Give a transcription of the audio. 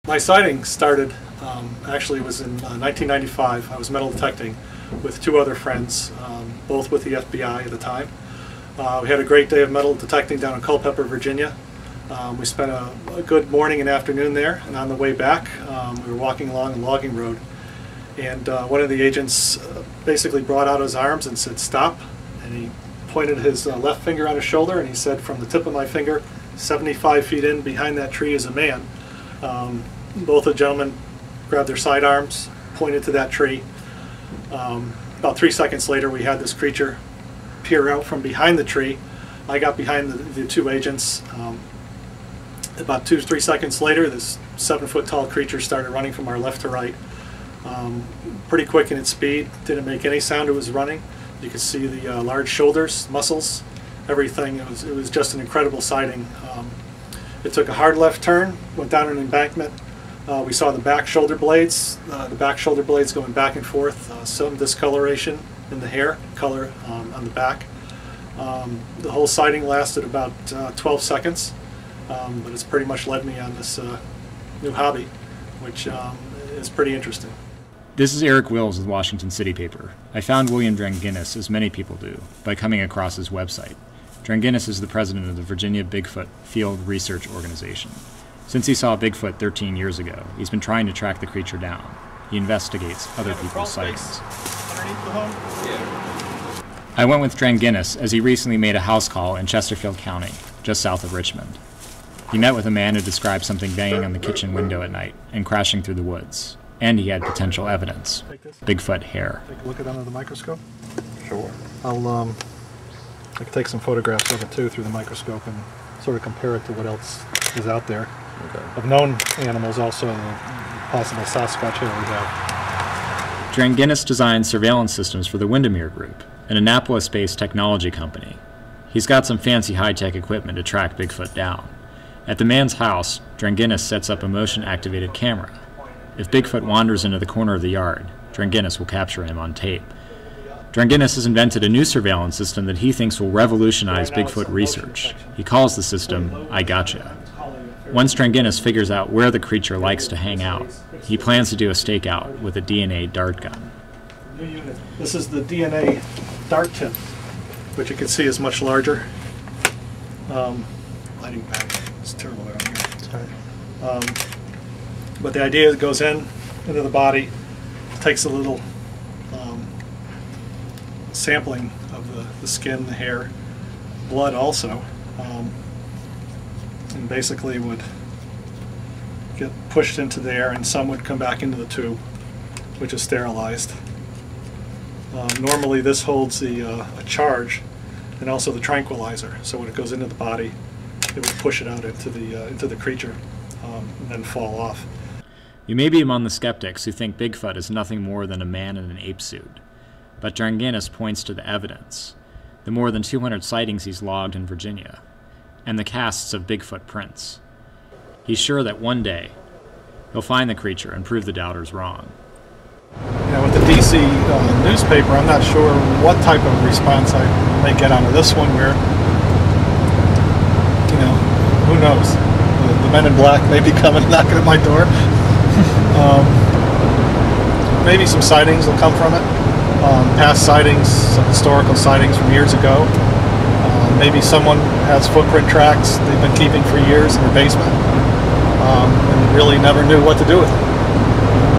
My sighting started, actually it was in 1995. I was metal detecting with two other friends, both with the FBI at the time. We had a great day of metal detecting down in Culpeper, Virginia. We spent a good morning and afternoon there, and on the way back we were walking along a logging road, and one of the agents basically brought out his arms and said, "Stop," and he pointed his left finger on his shoulder, and he said, "From the tip of my finger, 75 feet in behind that tree is a man." Both the gentlemen grabbed their sidearms, pointed to that tree. About 3 seconds later, we had this creature peer out from behind the tree. I got behind the two agents. About 2 or 3 seconds later, this 7-foot tall creature started running from our left to right. Pretty quick in its speed, didn't make any sound. It was running. You could see the large shoulders, muscles, everything. It was just an incredible sighting. It took a hard left turn, went down an embankment. We saw the back shoulder blades going back and forth, some discoloration in the hair color on the back. The whole sighting lasted about 12 seconds, but it's pretty much led me on this new hobby, which is pretty interesting. This is Eric Wills with Washington City Paper. I found William Dranginis, as many people do, by coming across his website. Dranginis is the president of the Virginia Bigfoot Field Research Organization. Since he saw Bigfoot 13 years ago, he's been trying to track the creature down. He investigates other people's sightings. I went with Dranginis as he recently made a house call in Chesterfield County, just south of Richmond. He met with a man who described something banging on the kitchen window at night and crashing through the woods. And he had potential evidence. Bigfoot hair. Take a look at it under the microscope? Sure. I can take some photographs of it too through the microscope and sort of compare it to what else is out there. Okay. Of known animals, also the possible Sasquatch hair we have. Dranginis designed surveillance systems for the Windermere Group, an Annapolis-based technology company. He's got some fancy high-tech equipment to track Bigfoot down. At the man's house, Dranginis sets up a motion-activated camera. If Bigfoot wanders into the corner of the yard, Dranginis will capture him on tape. Dranginis has invented a new surveillance system that he thinks will revolutionize Bigfoot research. He calls the system I Gotcha. Once Dranginis figures out where the creature likes to hang out, he plans to do a stakeout with a DNA dart gun. This is the DNA dart tip, which you can see is much larger. Lighting back, it's terrible around here. But the idea is it goes into the body, takes a little sampling of the skin, the hair, blood also, and basically would get pushed into the air, and some would come back into the tube, which is sterilized. Normally this holds a charge and also the tranquilizer, so when it goes into the body it would push it out into the creature and then fall off. You may be among the skeptics who think Bigfoot is nothing more than a man in an ape suit, but Dranginis points to the evidence, the more than 200 sightings he's logged in Virginia, and the casts of Bigfoot prints. He's sure that one day he'll find the creature and prove the doubters wrong. Yeah, with the DC newspaper, I'm not sure what type of response I may get out of this one where, who knows? The men in black may be coming knocking at my door. Maybe some sightings will come from it. Past sightings, some historical sightings from years ago. Maybe someone has footprint tracks they've been keeping for years in their basement and really never knew what to do with it.